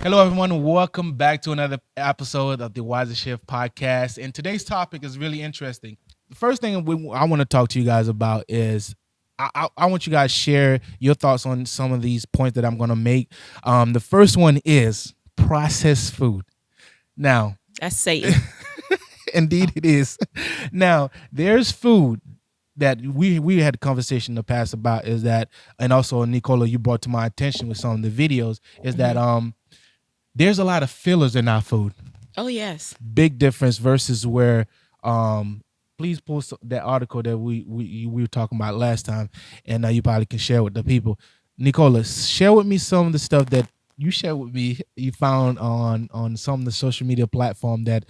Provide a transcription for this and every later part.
Hello, everyone. Welcome back to another episode of the Wisershift podcast. And today's topic is really interesting. The first thing I want to talk to you guys about is I want you guys to share your thoughts on some of these points that I'm going to make. The first one is processed food. Now, That's Satan. indeed it is. Now, there's food that we had a conversation in the past about is that, and also Nicola, you brought to my attention with some of the videos, is that there's a lot of fillers in our food. Oh, yes. Big difference versus where please post that article that we were talking about last time, and you probably can share with the people. Nicola, share with me some of the stuff that you shared with me you found on some of the social media platform that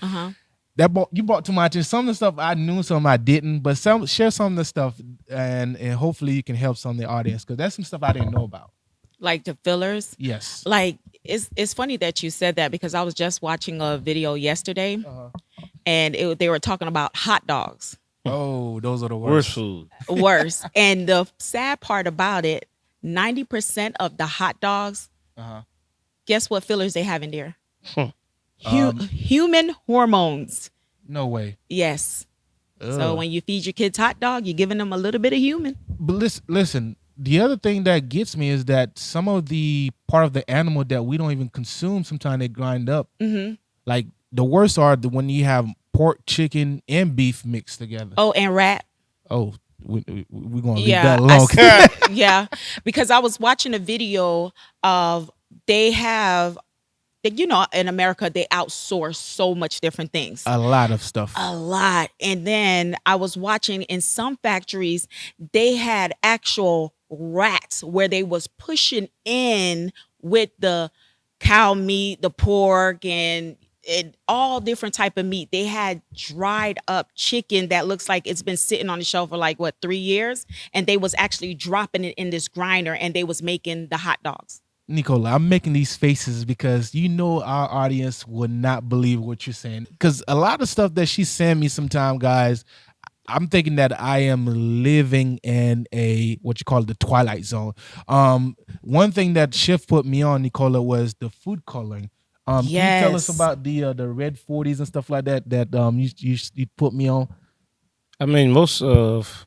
you brought to my attention. Some of the stuff I knew, some I didn't, but share some of the stuff and hopefully you can help some of the audience because that's some stuff I didn't know about. Like the fillers. Yes. Like it's funny that you said that because I was just watching a video yesterday, and they were talking about hot dogs. Oh, those are the worst food. Worse. And the sad part about it, 90% of the hot dogs, guess what fillers they have in there? Human hormones. No way. Yes. Ugh. So when you feed your kids hot dog, you're giving them a little bit of human. But listen, the other thing that gets me is that some of the part of the animal that we don't even consume, sometimes they grind up. Like the worst are when you have pork, chicken, and beef mixed together. Oh, and rat. Oh, we're going to leave that alone. Yeah, because I was watching a video of they have, in America, they outsource so much different things. A lot of stuff. A lot. And then I was watching in some factories, they had actual rats where they was pushing in with the cow meat, the pork, and all different type of meat. They had dried up chicken that looks like it's been sitting on the shelf for 3 years, and they was actually dropping it in this grinder, and they was making the hot dogs. Nicola, I'm making these faces because our audience would not believe what you're saying. Because a lot of stuff that she's sending me sometime, guys, I'm thinking that I am living in what you call the twilight zone. One thing that Shift put me on, Nicola, was the food coloring. Can you tell us about the red 40s and stuff like that you put me on? I mean, most of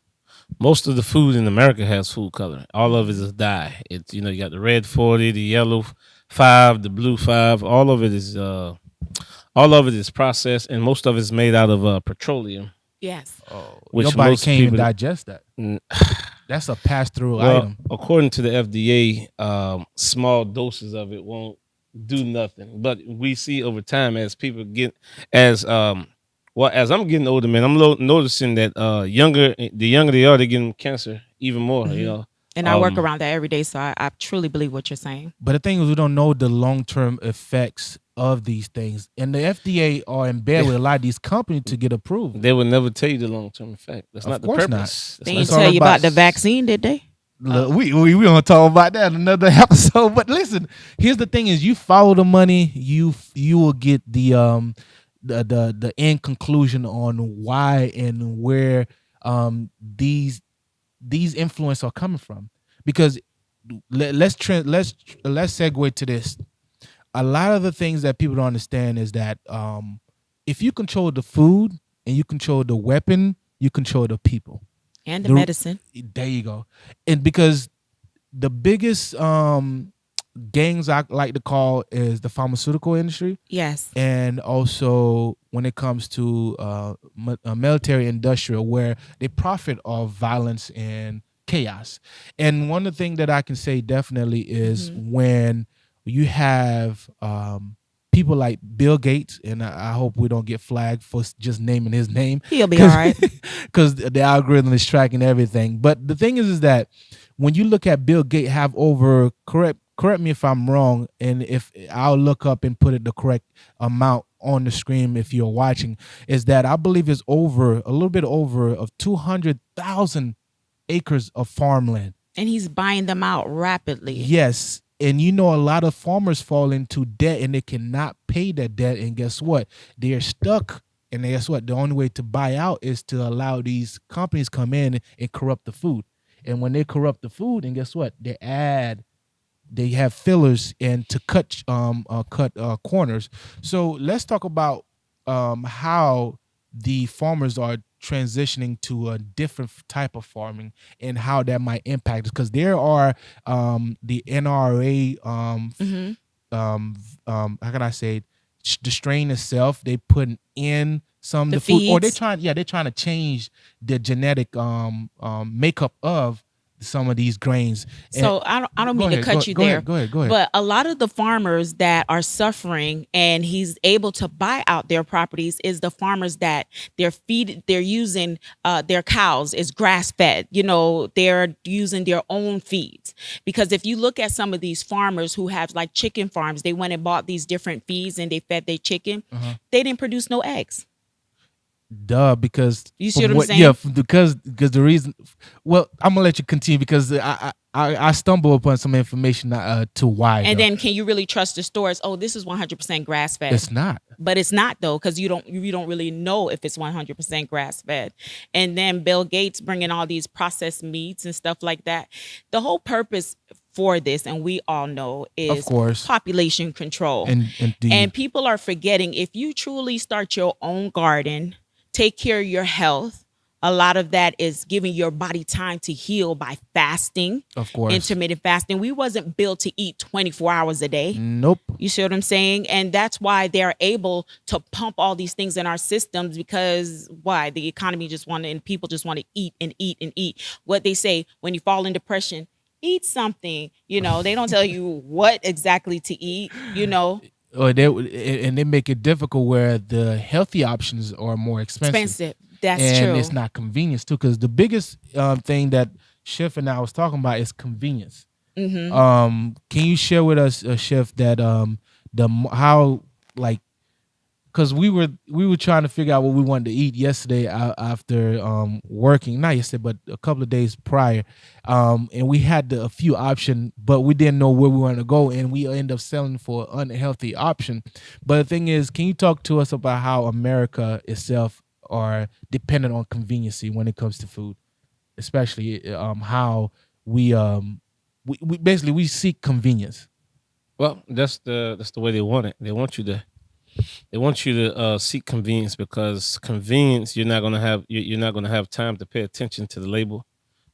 the food in America has food coloring. All of it is dye. It's you got the red 40, the yellow 5, the blue 5. All of it is processed, and most of it is made out of petroleum. Yes. Which Your body most can't even people digest that. That's a pass-through item. According to the FDA, small doses of it won't do nothing. But we see over time as people get as I'm getting older, man, I'm noticing that the younger they are, they're getting cancer even more. And I work around that every day, so I truly believe what you're saying. But the thing is, we don't know the long-term effects of these things. And the FDA are in bed with a lot of these companies to get approved. They would never tell you the long-term effect. That's not the purpose. They didn't tell you about the vaccine, did they? Look, we gonna talk about that in another episode. But listen, here's the thing: is you follow the money, you will get the end conclusion on why and where these influence are coming from. Because let's segue to this. A lot of the things that people don't understand is that if you control the food and you control the weapon, you control the people. And the medicine. There you go. And because the biggest gangs I like to call is the pharmaceutical industry. Yes. And also when it comes to military industrial, where they profit off violence and chaos. And one of the things that I can say definitely is when you have people like Bill Gates, and I hope we don't get flagged for just naming his name. He'll be all right. Because the algorithm is tracking everything. But the thing is that when you look at Bill Gates have over, correct me if I'm wrong, and if I'll look up and put it the correct amount on the screen if you're watching, is that I believe it's a little bit over of 200,000 acres of farmland. And he's buying them out rapidly. Yes. And a lot of farmers fall into debt and they cannot pay that debt. And guess what? They're stuck. And guess what? The only way to buy out is to allow these companies come in and corrupt the food. And when they corrupt the food, and guess what? They add they have fillers and to cut corners. So let's talk about how the farmers are transitioning to a different type of farming and how that might impact us, because there are the NRA Hmm. how can I say it? The strain itself they put in some of The the food, or feeds. they're trying to change the genetic makeup of some of these grains. And So I don't go mean to ahead, go, cut you go there, ahead, go ahead, go ahead. but a lot of the farmers that are suffering and he's able to buy out their properties is the farmers that they're using their cows is grass fed. They're using their own feeds. Because if you look at some of these farmers who have like chicken farms, they went and bought these different feeds and they fed their chicken. Uh-huh. They didn't produce no eggs. Duh, because You see from what I'm what? Yeah, saying? because the reason. Well, I'm gonna let you continue because I stumble upon some information to why And though. then can you really trust the stores? Oh, this is 100% grass fed. It's not. But it's not though, because you don't really know if it's 100% grass fed. And then Bill Gates bringing all these processed meats and stuff like that. The whole purpose for this, and we all know, Of is course, population control. and indeed, And people are forgetting, if you truly start your own garden, take care of your health, a lot of that is giving your body time to heal by fasting, of course. intermittent fasting. We wasn't built to eat 24 hours a day. Nope. You see what I'm saying? And that's why they're able to pump all these things in our systems, because why? The economy just and people just want to eat and eat and eat. What they say, when you fall in depression, eat something. They don't tell you what exactly to eat. Or they make it difficult where the healthy options are more expensive. Expensive. That's and true. it's not convenience too. Because the biggest thing that Chef and I was talking about is convenience. Mm-hmm. Can you share with us, Chef, that how, like, because we were trying to figure out what we wanted to eat yesterday after working, not yesterday but a couple of days prior, and we had a few options, but we didn't know where we wanted to go, and we ended up selling for an unhealthy option. But the thing is, can you talk to us about how America itself are dependent on conveniency when it comes to food, especially how we basically we seek convenience. Well, that's the way they want it. They want you to seek convenience, because convenience, you're not gonna have time to pay attention to the label.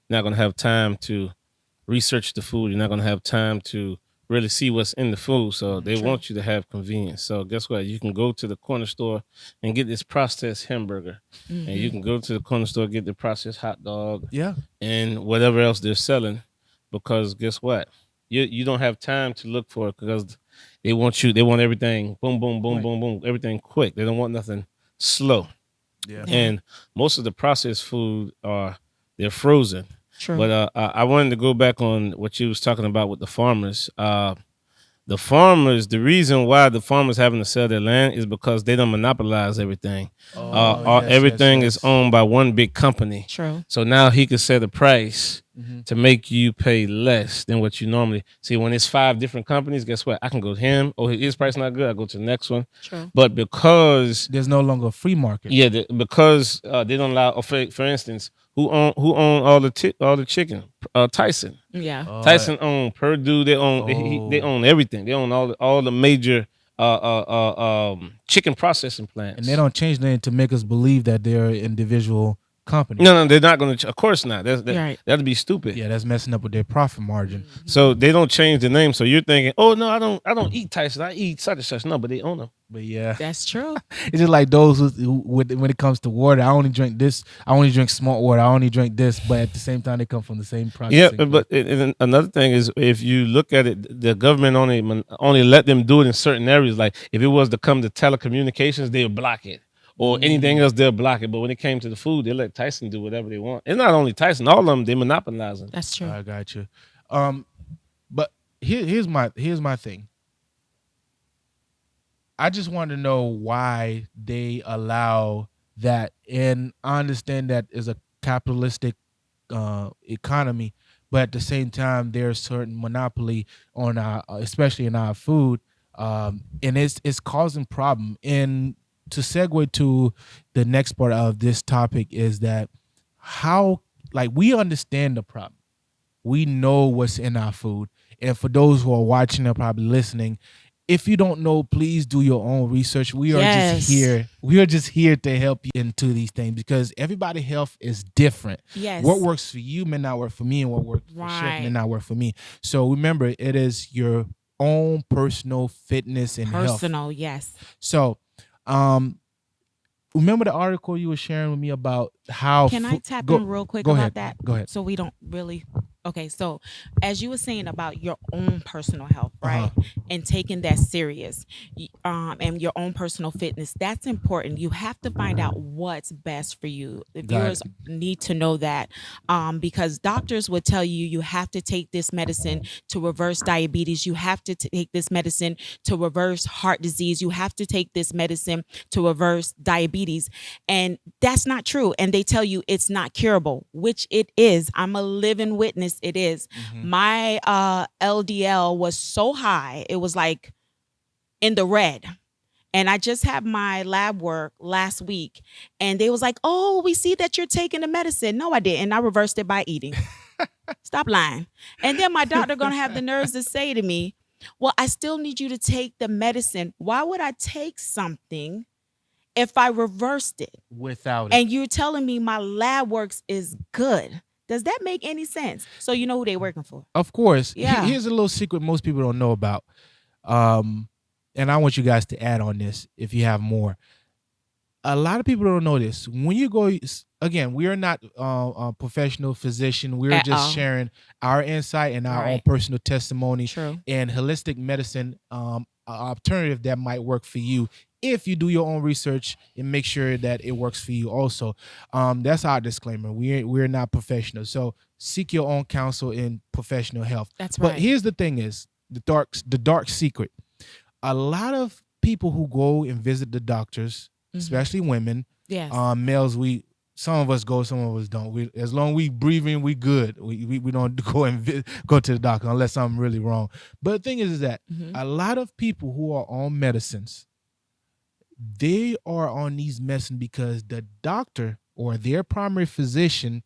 You're not gonna have time to research the food. You're not gonna have time to really see what's in the food. So they True. want you to have convenience. So guess what? You can go to the corner store and get this processed hamburger, and you can go to the corner store get the processed hot dog Yeah. and whatever else they're selling, because guess what? You don't have time to look for it, because they want everything boom boom boom Right. boom boom, everything quick. They don't want nothing slow. Yeah. Yeah. And most of the processed food they're frozen. True. But I wanted to go back on what you was talking about with the farmers. The farmers, the reason why the farmers having to sell their land is because they don't monopolize everything. Everything is owned by one big company. True. So now he could set a price Mm-hmm. to make you pay less than what you normally see. When it's 5 different companies, guess what? I can go to him. Oh, his price not good. I go to the next one. True. But because There's no longer a free market. because they don't allow. For instance, who own all the chicken? Tyson. Yeah. Tyson own Purdue. They own they own everything. They own all the major chicken processing plants. And they don't change the name to make us believe that they're individual companies. No, they're not going to. Of course not. Right. That'd be stupid. Yeah, that's messing up with their profit margin. So they don't change the name. So you're thinking, oh no, I don't eat Tyson. I eat such and such. No, but they own them. But yeah, That's true. it's just like those when it comes to water. I only drink this. I only drink smart water. I only drink this. But at the same time, they come from the same process. Yeah, but and another thing is, if you look at it, the government only let them do it in certain areas. Like if it was to come to telecommunications, they'll block it, or anything else, they'll block it. But when it came to the food, they let Tyson do whatever they want. It's not only Tyson; all of them they monopolizing. That's true. I got you. But here's my thing. I just want to know why they allow that, and I understand that is a capitalistic economy, but at the same time, there's certain monopoly on our, especially in our food, and it's causing problem. And to segue to the next part of this topic is that how, like, we understand the problem, we know what's in our food, And for those who are watching or probably listening, if you don't know, please do your own research. We are just Yes. here. We are just here to help you into these things because everybody's health is different. Yes. What works for you may not work for me, and what works for Chef may Right. not work for me. So remember, it is your own personal fitness and health. Personal, yes. So, remember the article you were sharing with me about how? Can I tap go, in real quick go about ahead. that? Go ahead. So we don't really. Okay, so as you were saying about your own personal health, right, and taking that serious, and your own personal fitness, that's important. You have to find out what's best for you. The Got viewers need to know that, because doctors would tell you you have to take this medicine to reverse diabetes. You have to take this medicine to reverse heart disease. You have to take this medicine to reverse diabetes, and that's not true. And they tell you it's not curable, which it is. I'm a living witness. It is. My LDL was so high, it was like in the red. And I just had my lab work last week, and they was like, "Oh, we see that you're taking the medicine." No, I didn't. I reversed it by eating. Stop lying. And then my doctor gonna have the nerves to say to me, "Well, I still need you to take the medicine. Why would I take something if I reversed it? Without it. And you're telling me my lab works is good." Does that make any sense? So you know who they're working for. Of course. Yeah. Here's a little secret most people don't know about. And I want you guys to add on this if you have more. A lot of people don't know this. When you go, again, we are not a professional physician. We're At just all. sharing our insight and our own Right. personal testimony True. and holistic medicine alternative that might work for you if you do your own research and make sure that it works for you also. That's our disclaimer. We're not professionals. So seek your own counsel in professional health. That's But right. here's the thing is the dark secret. A lot of people who go and visit the doctors, especially women, Yes. males, some of us go, some of us don't. As long as we breathing, we good. We don't go and go to the doctor unless something really wrong. But the thing is that a lot of people who are on medicines, they are on these medicines because the doctor or their primary physician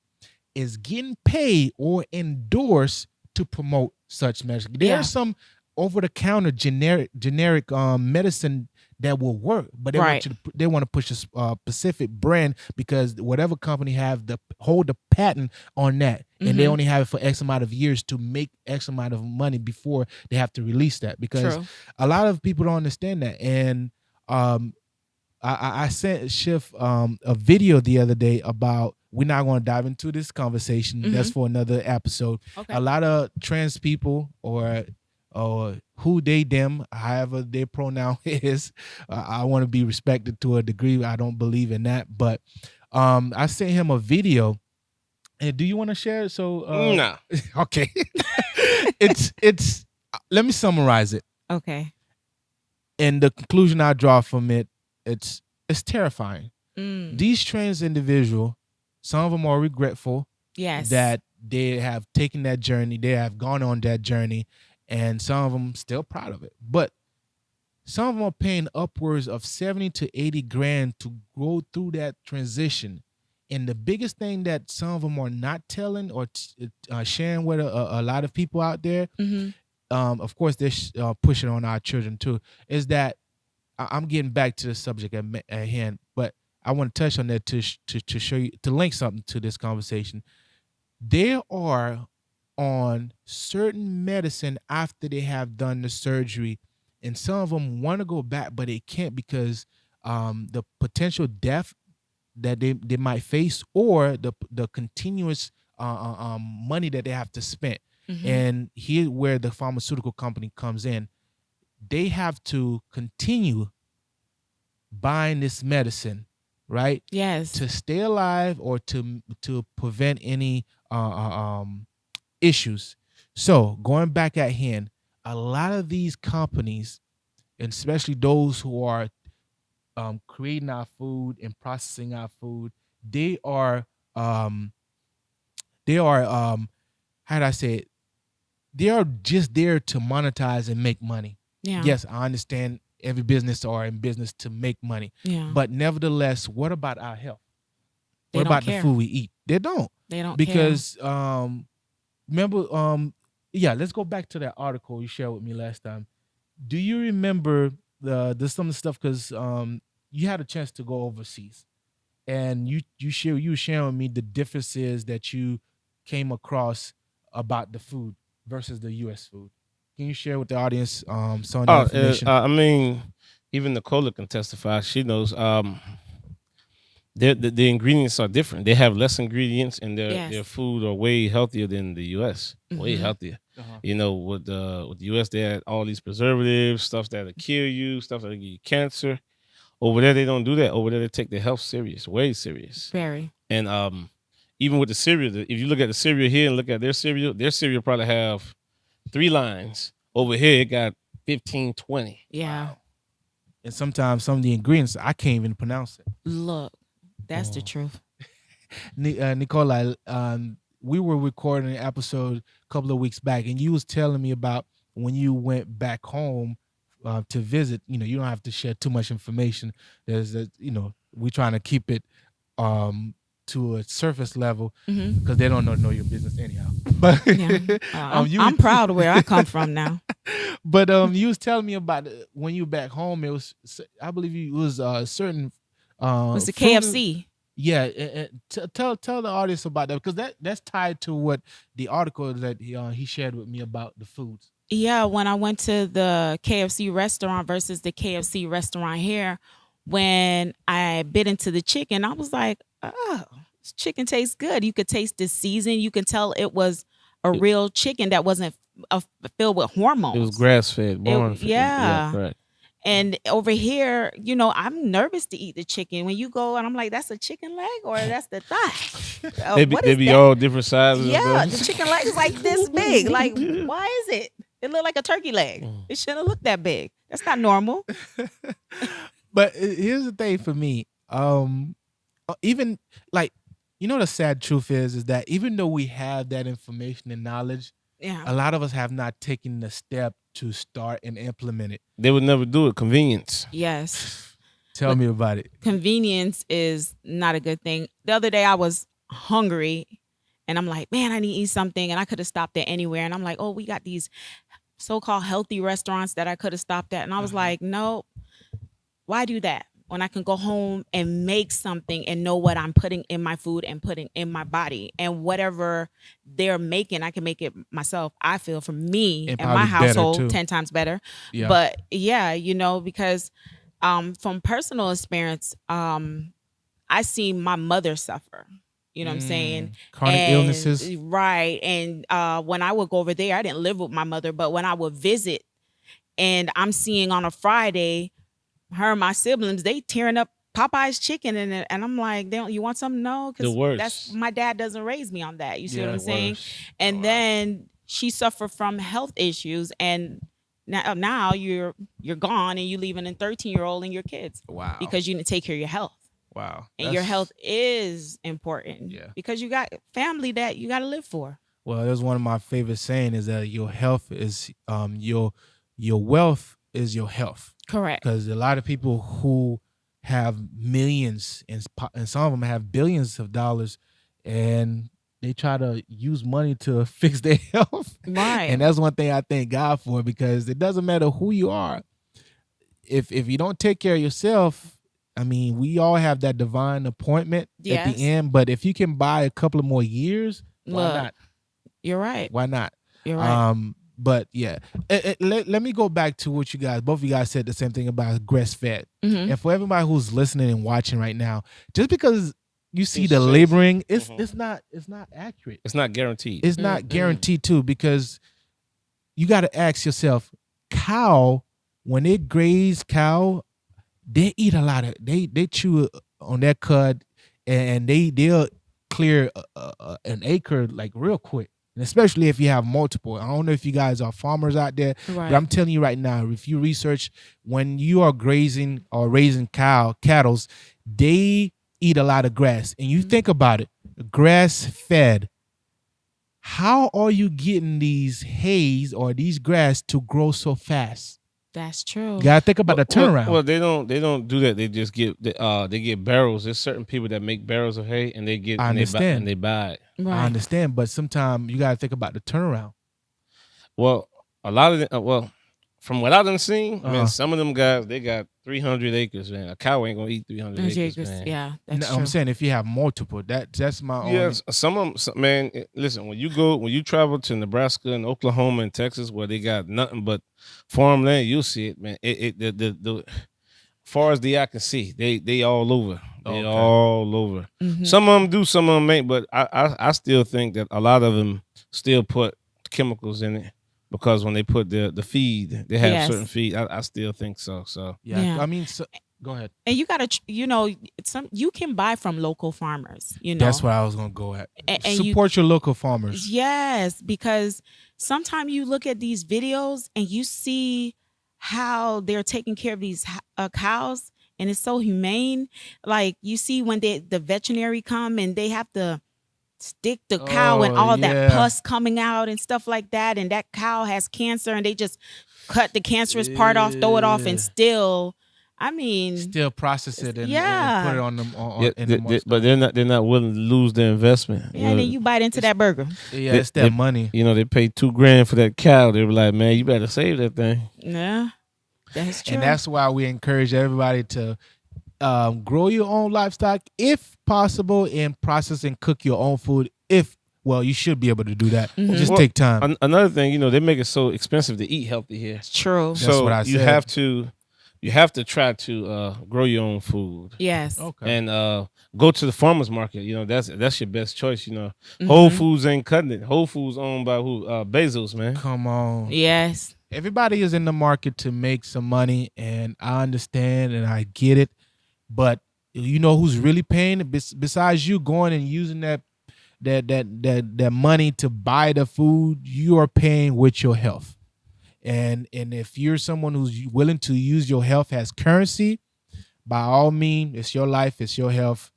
is getting paid or endorsed to promote such medicine. There Yeah. are some over-the-counter generic medicine that will work, but they Right. they want to push a specific brand because whatever company hold the patent on that, and they only have it for X amount of years to make X amount of money before they have to release that. Because True. a lot of people don't understand that, and I sent Schiff a video the other day about. We're not going to dive into this conversation. That's for another episode. Okay. A lot of trans people or who they them, however their pronoun is, I want to be respected to a degree. I don't believe in that, but I sent him a video. And do you want to share it? So No. okay. it's let me summarize it. Okay. And the conclusion I draw from it, it's terrifying. Mm. These trans individuals, some of them are regretful Yes. that they have taken that journey, they have gone on that journey, and some of them still proud of it. But some of them are paying upwards of 70 to 80 grand to go through that transition. And the biggest thing that some of them are not telling or sharing with a lot of people out there, of course they're pushing on our children too, is that I'm getting back to the subject at hand, but I want to touch on that to show you, to link something to this conversation. They are on certain medicine after they have done the surgery, and some of them want to go back, but they can't because the potential death that they might face, or the continuous money that they have to spend. And here where the pharmaceutical company comes in, they have to continue buying this medicine, right? Yes. To stay alive or to prevent any issues. So going back at hand, a lot of these companies, and especially those who are creating our food and processing our food, they are how do I say it? They are just there to monetize and make money. Yeah. Yes, I understand every business are in business to make money. Yeah. But nevertheless, what about our health? They What don't about care. the food we eat? They don't. They don't care. Because remember yeah, let's go back to that article you shared with me last time. Do you remember some of the stuff, because you had a chance to go overseas, and you were sharing with me the differences that you came across about the food versus the U.S. food. Can you share with the audience some of the information? I mean, even Nicola can testify. She knows. The ingredients are different. They have less ingredients, and their Yes. food are way healthier than the U.S. Way Mhm. healthier. Uh-huh. You know, with the U.S. they had all these preservatives, stuff that'll kill you, stuff that'll give you cancer. Over there, they don't do that. Over there, they take their health serious, way serious. Very. And even with the cereal, if you look at the cereal here and look at their cereal probably have 3 lines. Over here, it got 15, 20. Yeah. Wow. And sometimes some of the ingredients I can't even pronounce it. Look, that's the Oh. truth. Nicola, we were recording an episode a couple of weeks back, and you was telling me about when you went back home to visit. You know, you don't have to share too much information. We're trying to keep it to a surface level Mhm. because they don't know your business anyhow. But Yeah. I'm proud of where I come from now. but you was telling me about when you back home. It was, I believe, it was certain. It's the fruit- KFC. Yeah, tell the audience about that, because that's tied to what the article that he shared with me about the foods. Yeah, when I went to the KFC restaurant versus the KFC restaurant here, when I bit into the chicken, I was like, oh, this chicken tastes good. You could taste the season. You can tell it was a It- real chicken that wasn't filled with hormones. It was grass fed, born. yeah. Correct. And over here, you know, I'm nervous to eat the chicken. When you go and I'm like, that's a chicken leg or that's the thigh? They be, What they is be that? all different sizes. and Yeah, stuff. the chicken leg is like this big. Like, why is it? It looked like a turkey leg. It shouldn't look that big. That's not normal. But here's the thing for me. Even like, the sad truth is that even though we have that information and knowledge, Yeah. a lot of us have not taken the step to start and implement it. They would never do it. Convenience. Yes. Tell me about it. Convenience is not a good thing. The other day I was hungry and I'm like, man, I need to eat something. And I could have stopped at anywhere. And I'm like, oh, we got these so-called healthy restaurants that I could have stopped at. And I was like, no, why do that when I can go home and make something and know what I'm putting in my food and putting in my body, and whatever they're making, I can make it myself. I feel for me And and my probably better, household too. 10 times better. Yeah. But yeah, because from personal experience, I see my mother suffer. You know what I'm saying? Chronic illnesses. Right. And when I would go over there, I didn't live with my mother, but when I would visit and I'm seeing on a Friday, her and my siblings, they tearing up Popeye's chicken and I'm like, you want something? No, The worst. that's my dad doesn't raise me on that. You see what I'm the saying? worst. And then she suffered from health issues, and now you're gone and you leaving a 13-year-old and your kids Wow. because you didn't take care of your health. Wow. And your health is important. Yeah. Because you got family that you got to live for. Well, that's one of my favorite saying, is that your health is your wealth is your health. Correct. Because a lot of people who have millions and some of them have billions of dollars, and they try to use money to fix their health. Right. And that's one thing I thank God for, because it doesn't matter who you are. If you don't take care of yourself, I mean, we all have that divine appointment at Yes. the end. But if you can buy a couple of more years, why Look, not? You're right. Why not? You're right. But yeah, let me go back to what both of you guys said the same thing about grass fed. Mhm. And for everybody who's listening and watching right now, just because you see It's the changing. labeling, it's Mhm. it's not accurate. It's not guaranteed. It's not guaranteed too, because you got to ask yourself, when they graze cow, they eat a lot of, they chew on that cud, and they'll clear an acre like real quick. And especially if you have multiple. I don't know if you guys are farmers out there, Right. but I'm telling you right now, if you research, when you are grazing or raising cattle, they eat a lot of grass. And you think about it, grass fed. How are you getting these hays or these grass to grow so fast? That's true. You gotta think about the turnaround. Well, they don't do that. They just they get barrels. There's certain people that make barrels of hay, and they get I and understand. they buy it. Right. I understand, but sometimes you gotta think about the turnaround. Well, a lot of them, from what I've done seen, man, Uh-huh. some of them guys they got 300 acres, man. A cow ain't gonna eat 300 acres, Jacobs, man. yeah, No, that's I'm true. saying if you have multiple, that's my only. Yes, some of them, man. Listen, when you travel to Nebraska and Oklahoma and Texas, where they got nothing but farmland, you'll see it, man. The far as the eye can see, they all over. They Okay. all over. Mhm. Some of them do, some of them ain't. But I still think that a lot of them still put chemicals in it because when they put the feed, they have certain Yes. feed. I still think so. So Yeah, Yeah. I mean, go ahead. And you gotta, you can buy from local farmers. That's what I was gonna go at. And you, Support your local farmers. yes, because sometimes you look at these videos and you see how they're taking care of these cows, and it's so humane. Like you see when the veterinary come and they have to stick the cow and Oh, all that yeah. pus coming out and stuff like that, and that cow has cancer, and they just cut the cancerous part off, throw it off, and Yeah. still, I mean, Still process it and put yeah. it on them yeah, in the but they're not willing to lose their investment. yeah, and then you bite into that burger. yeah, it's that money. You know, they paid $2,000 for that cow. They were like, man, you better save that thing. Yeah, that's true. And that's why we encourage everybody to grow your own livestock if possible and process and cook your own food you should be able to do that. Mhm. Just Well, take time. Another thing, you know, they make it so expensive to eat healthy here. It's true. That's So what I you said. have to try to grow your own food. Yes. Okay. And go to the farmers market. You know, that's your best choice. You know, Mhm. Whole Foods ain't cutting it. Whole Foods owned by who? Bezos, man. Come on. Yes. Everybody is in the market to make some money, and I understand and I get it. But you know who's really paying besides you going and using that money to buy the food? You are paying with your health. And if you're someone who's willing to use your health as currency, by all means, it's your life, it's your health.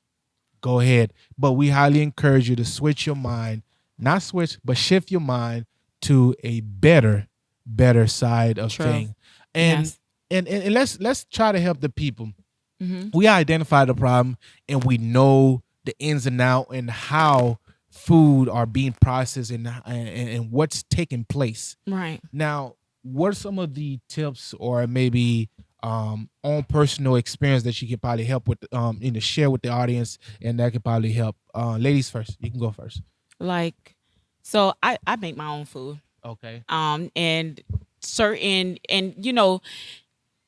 Go ahead. But we highly encourage you to switch your mind, not switch, but shift your mind to a better side of True. thing. And Yes. and let's try to help the people. Mhm. We identify the problem and we know the ins and out and how food are being processed and what's taking place. Right. Now, what are some of the tips or maybe own personal experience that you could probably help with share with the audience and that could probably help? Ladies first. You can go first. Like, so I make my own food. Okay. And certain, and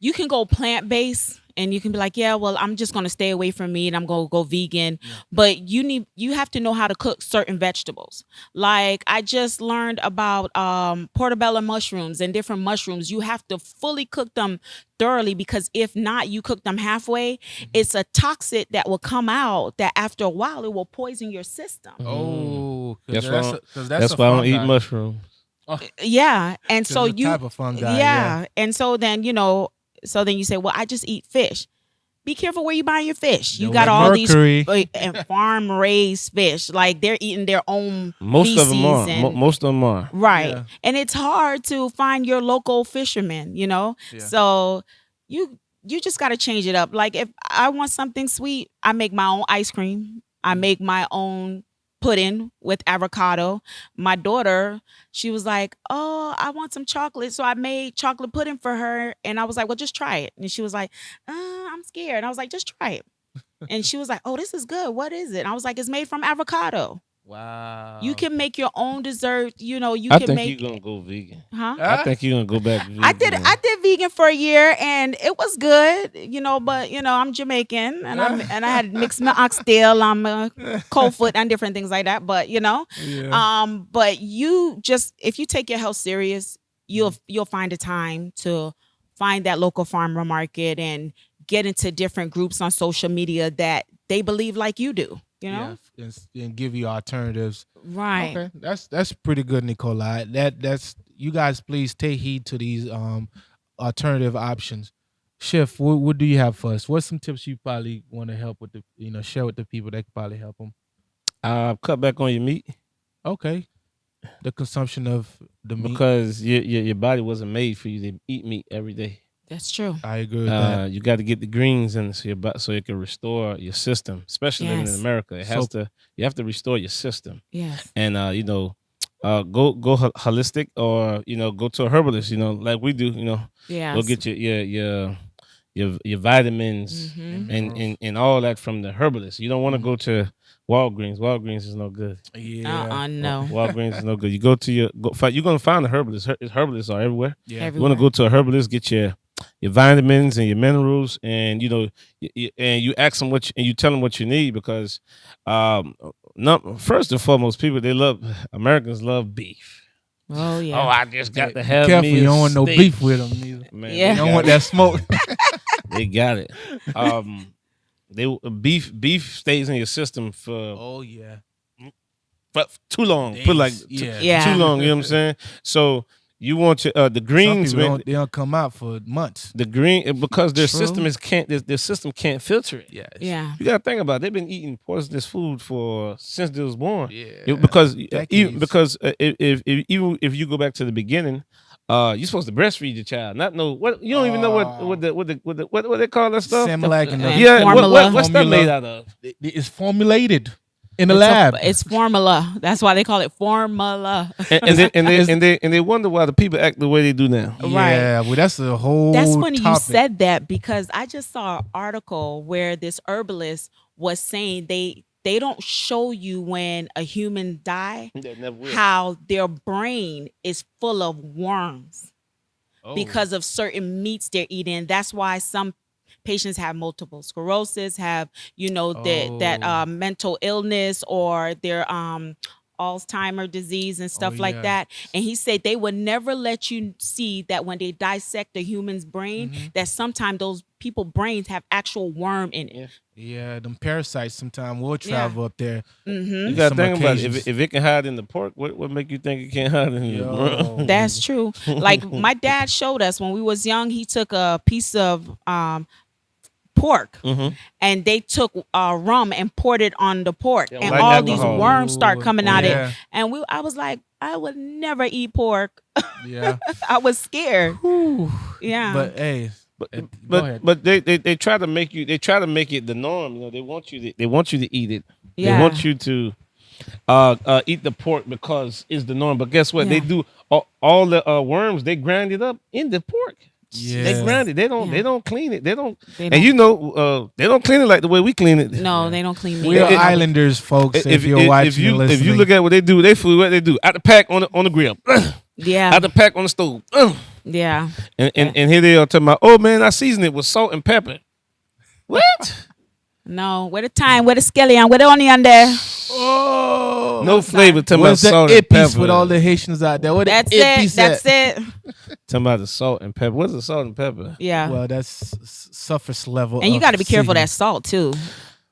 you can go plant-based and you can be like, yeah, well, I'm just going to stay away from meat. I'm going to go vegan. Yeah. But you have to know how to cook certain vegetables. Like I just learned about portobello mushrooms and different mushrooms. You have to fully cook them thoroughly, because if not, you cook them halfway, it's a toxic that will come out that after a while it will poison your system. Oh, That's because that's why I don't eat mushrooms. Yeah. And so the you type of fungi, yeah. And so then you say, well, I just eat fish. Be careful where you buy your fish. You Don't got let all mercury. these and farm raised fish, like they're eating their own Most of them feces are. and- Most of them are. right. Yeah. And it's hard to find your local fishermen, Yeah. So you just got to change it up. Like if I want something sweet, I make my own ice cream. I make my own pudding with avocado. My daughter, she was like, oh, I want some chocolate. So I made chocolate pudding for her. And I was like, well, just try it. And she was like, I'm scared. And I was like, just try it. And she was like, oh, this is good. What is it? And I was like, it's made from avocado. Wow. You can make your own dessert. You I can think make, you're gonna go vegan. huh? I think you're gonna go back vegan. I did vegan for a year and it was good, but I'm Jamaican and I had mixed my oxtail, I'm a cold foot and different things like that. But but you just, if you take your health serious, you'll find a time to find that local farmer market and get into different groups on social media that they believe like you do, Yeah, and give you alternatives. Right. Okay, that's pretty good, Nikolai. That's you guys. Please take heed to these alternative options. Chef, what do you have for us? What's some tips you probably want to help with share with the people that could probably help them? Cut back on your meat Okay, the consumption of the meat. because your body wasn't made for you to eat meat every day. That's true. I agree with that. You got to get the greens in so it can restore your system. Especially living in Yes. America, you have to restore your system. Yes. And holistic, or go to a herbalist, like we do, go Yes. get your vitamins Mm-hmm. and all that from the herbalist. You don't want to go to Walgreens. Walgreens is no good. Yeah. No. Walgreens is no good. You go to you're gonna find a herbalist. Herbalists are everywhere. Yeah. You want to go to a herbalist, get your vitamins and your minerals, and and you ask them and you tell them what you need, because first and foremost, Americans love beef. Oh Oh, yeah. I just got to Be have careful, me you a don't want no steak. beef with them. Neither. Man, Yeah. You don't want that smoke. They got it. Beef stays in your system Oh yeah. for too long. Put like yeah. Yeah. too long. You know what I'm saying? So you want the Some greens, people man. they don't come out for months. The green, because their True. system their system can't filter it. Yeah. Yeah. You gotta think about it. They've been eating poisonous food since they was born. Yeah. Because Decades. even if you go back to the beginning, you're supposed to breastfeed your child. Not know what you don't even know what they call that stuff. Similac and And Yeah, formula. what's that made out of? It's formulated in the It's lab. It's formula. That's why they call it formula. And they wonder why the people act the way they do now. Yeah, well, that's a whole. That's funny you topic. said that, because I just saw an article where this herbalist was saying they don't show you when a human die They never will. how their brain is full of worms Oh. because of certain meats they're eating. That's why some patients have multiple sclerosis, have that mental illness, or their Alzheimer disease and stuff like yeah. that. And he said they would never let you see that when they dissect a human's brain, that sometimes those people brains have actual worm in it. Yeah, them parasites sometimes will travel up there. Mm-hmm. You gotta Some think about it. occasions. If it can hide in the pork, what make you think it can't hide in the Yo. That's true. Like my dad showed us when we was young, he took a piece of pork and they took rum and poured it on the pork, and like all these alcohol. worms start coming out Yeah. it. And I was like, I would never eat pork. Yeah. I was scared. Whew. Yeah. But hey, go ahead. But they try to make it the norm. They want you to eat it. Yeah. They want you to eat the pork because it's the norm. But guess what? Yeah. They do all the worms. They grind it up in the pork. Yeah. They grind it. They don't. Yeah. They don't clean it. They don't. They And they don't clean it like the way we clean it. no, they don't clean meat. We are It- islanders, folks. If you're watching and listening. if you look at what they do, they food what they do out the pack on the grill, Yeah. out the pack on the stove, Yeah. and here they are talking about, oh man, I seasoned it with salt and pepper. What? No. Where the thyme, where the scallion, where the onion there? oh, No flavor. Talking about what's the salt and ippies pepper. with all the Haitians out there? What That's the ippies it. That's at? it. Talking about the salt and pepper. What's the salt and pepper? Yeah. Well, that's surface level. And you of got to be careful of that seasoning. salt too.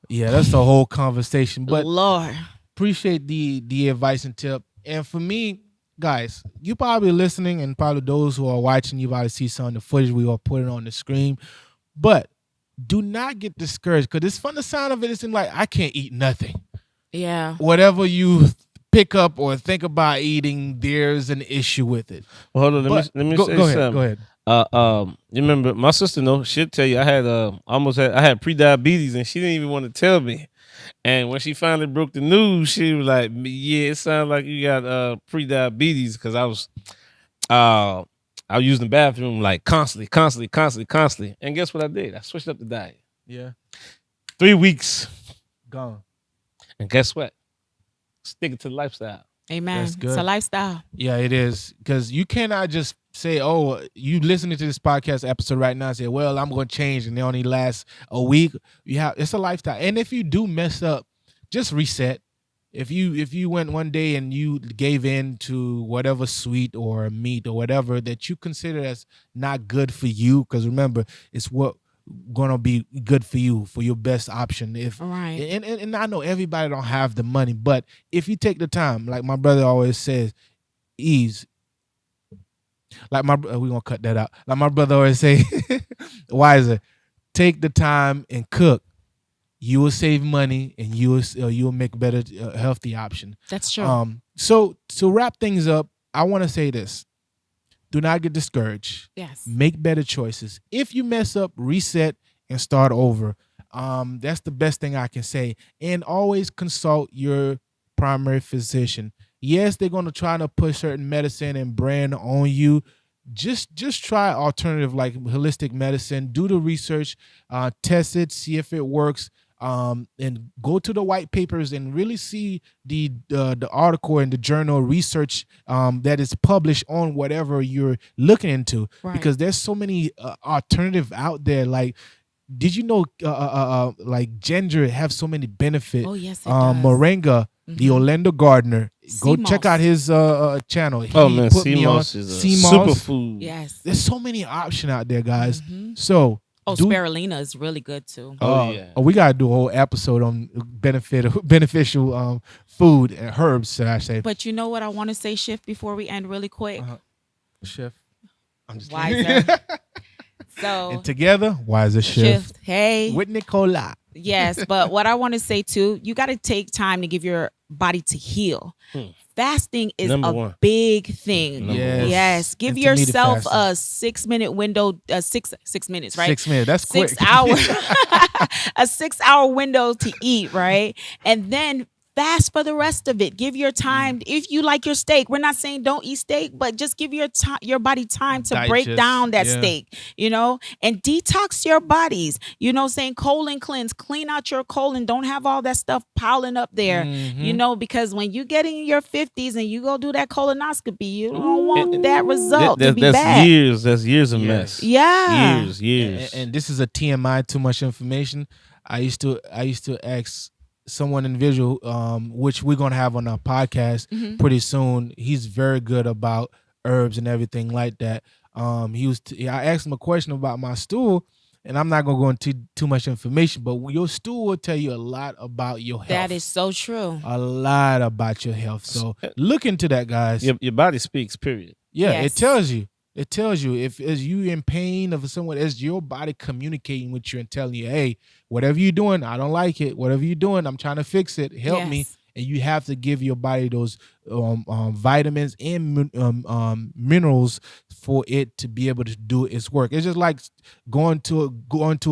Yeah, that's the whole conversation. But Lord. appreciate the advice and tip. And for me, guys, you probably listening, and probably those who are watching, you probably see some of the footage we are putting on the screen. But do not get discouraged, because it's from the sound of it, it seems like I can't eat nothing. Yeah. Whatever you pick up or think about eating, there's an issue with it. Well, hold on. But Let me go say ahead. something. Go ahead. You remember my sister? No, she'll tell you. I had pre-diabetes, and she didn't even want to tell me. And when she finally broke the news, she was like, "Yeah, it sounds like you got pre-diabetes," because I was using the bathroom like constantly. And guess what I did? I switched up the diet. Yeah. 3 weeks, Gone. and guess what? Sticking to the lifestyle. Amen. That's good. It's a lifestyle. Yeah, it is. Because you cannot just say, oh, you listening to this podcast episode right now and say, well, I'm going to change and it only lasts a week. It's a lifestyle. And if you do mess up, just reset. If you went one day and you gave in to whatever sweet or meat or whatever that you consider as not good for you, because remember, it's what gonna be good for you, for your best option. If Right. and I know everybody don't have the money, but if you take the time, like my brother always says, ease. Like we gonna cut that out. Like my brother always say, Wiser, take the time and cook. You will save money and you will make a better healthy option. That's true. So to wrap things up, I want to say this: do not get discouraged. Yes. Make better choices. If you mess up, reset and start over. That's the best thing I can say. And always consult your primary physician. Yes, they're gonna try to push certain medicine and brand on you. Just try alternative like holistic medicine. Do the research, test it, see if it works. And go to the white papers and really see the article and the journal research that is published on whatever you're looking into, Right. because there's so many alternative out there. Like, did you know like ginger have so many benefits? Oh, yes, it does. Moringa, the Mhm. Orlando Gardener. Go Sea check moss. out his channel. Oh He man, put sea me on moss is a sea moss. superfood. Yes. There's so many options out there, guys. Mhm. So Oh, do- spirulina is really good too. Oh, yeah. we gotta do a whole episode on beneficial food and herbs, should I say? But you know what I want to say, Shift, before we end really quick? Chef, I'm just Wiser. So and together, Wiser Shift Shift. Hey. with Nicola. Yes, but what I want to say too, you got to take time to give your body to heal. Fasting is Number a one. big thing. Number Yes. one. Yes, give Intermediate yourself fasting. a 6-minute window, 6 minutes, right? 6 minutes. That's quick. 6 hours, a 6-hour window to eat, right? And then fast for the rest of it. Give your time. If you like your steak, we're not saying don't eat steak, but just give your body time to break Digest, down that yeah. steak, and detox your bodies. Saying colon cleanse, clean out your colon. Don't have all that stuff piling up there, Mhm. because when you get in your 50s and you go do that colonoscopy, you don't want that result to That- be that's bad. years. That's years of Yes. mess. Yeah. Years. And this is a TMI, too much information. I used to ask someone individual, which we're gonna have on our podcast Mhm. pretty soon. He's very good about herbs and everything like that. I asked him a question about my stool, and I'm not gonna go into too much information, but your stool will tell you a lot about your health. That is so true. a lot about your health. So look into that, guys. Your body speaks. Period. Yeah, Yes. it tells you. It tells you if is you in pain of someone, is your body communicating with you and telling you, hey, whatever you're doing, I don't like it. Whatever you're doing, I'm trying to fix it. Help me. Yes. And you have to give your body those vitamins and minerals for it to be able to do its work. It's just like going to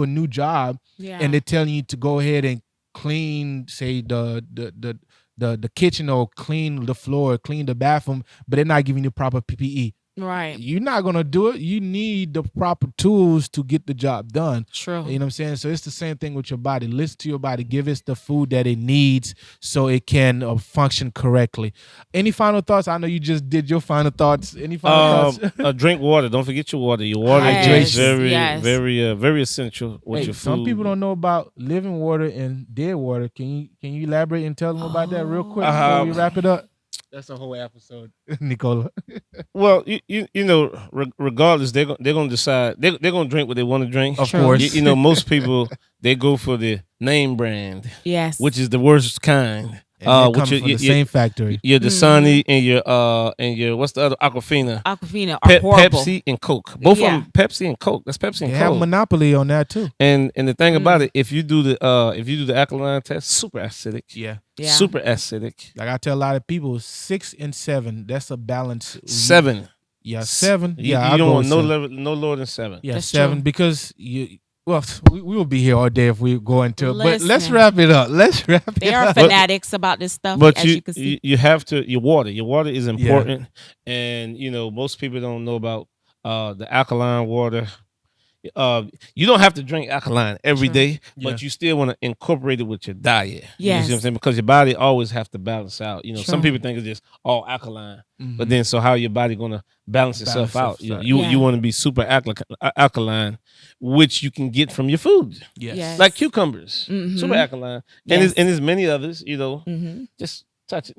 a new job, Yeah. and they're telling you to go ahead and clean, say the kitchen, or clean the floor, clean the bathroom, but they're not giving you proper PPE. Right. You're not gonna do it. You need the proper tools to get the job done. True. You know what I'm saying? So it's the same thing with your body. Listen to your body. Give it the food that it needs so it can function correctly. Any final thoughts? I know you just did your final thoughts. Any final thoughts? Drink water. Don't forget your water. Your water Yes, is very, yes. very essential with Hey, your food. some people don't know about living water and dead water. Can you elaborate and tell them about that real quick before we wrap it up? That's a whole episode, Nicola. Well, regardless, they're gonna decide. They're gonna drink what they want to drink. Of True. course. Most people they go for the name brand, Yes. which is the worst kind. And they're Which coming from the same factory. Your Dasani and your what's the other Aquafina, Aquafina are horrible. Pepsi and Coke. Both Yeah. of them, Pepsi and Coke. That's Pepsi They and have Coke. monopoly on that too. And the thing about it, if you do the alkaline test, super acidic. Yeah. Yeah. Super acidic. Like I tell a lot of people, 6 and 7. That's a balance. 7. Yeah, 7. You, Yeah, you I'll don't go want with 7. no lower than 7. Yeah, That's 7 true. because we will be here all day if we go into it. But let's Listen. wrap it up. Let's wrap it They are up. fanatics about this stuff, But as you can see. you have to your water is important, and most people don't know about the alkaline water. You don't have to drink alkaline every Sure. day, Yeah. but you still want to incorporate it with your diet. You Yes. see what I'm saying? Because your body always have to balance out. Some Sure. people think it's just all alkaline, Mhm. but then so how your body gonna balance itself out? itself out. You Yeah. want to be super alkaline, which you can get from your food, Yes. Yes. like cucumbers, Mhm. super alkaline, Yes. and there's many others. Mhm. Just touching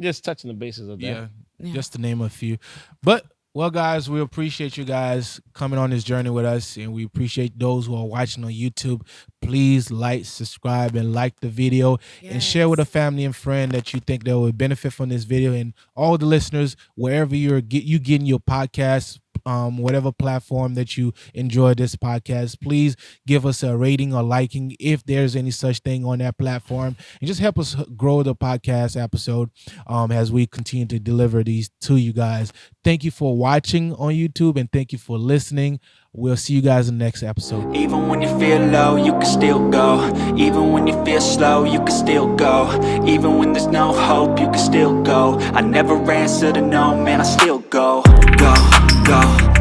the bases of that. Yeah, Yeah. just to name a few. But well, guys, we appreciate you guys coming on this journey with us, and we appreciate those who are watching on YouTube. Please like, subscribe, and like the video, and share with a family and friend that you think that would benefit from this video. And all the listeners, wherever you getting your podcasts, whatever platform that you enjoy this podcast. Please give us a rating or liking if there's any such thing on that platform, and just help us grow the podcast episode as we continue to deliver these to you guys. Thank you for watching on YouTube, and thank you for listening. We'll see you guys in the next episode. Even when you feel low, you can still go. Even when you feel slow, you can still go. Even when there's no hope, you can still go. I never answer to no, man, I still go. Go, go.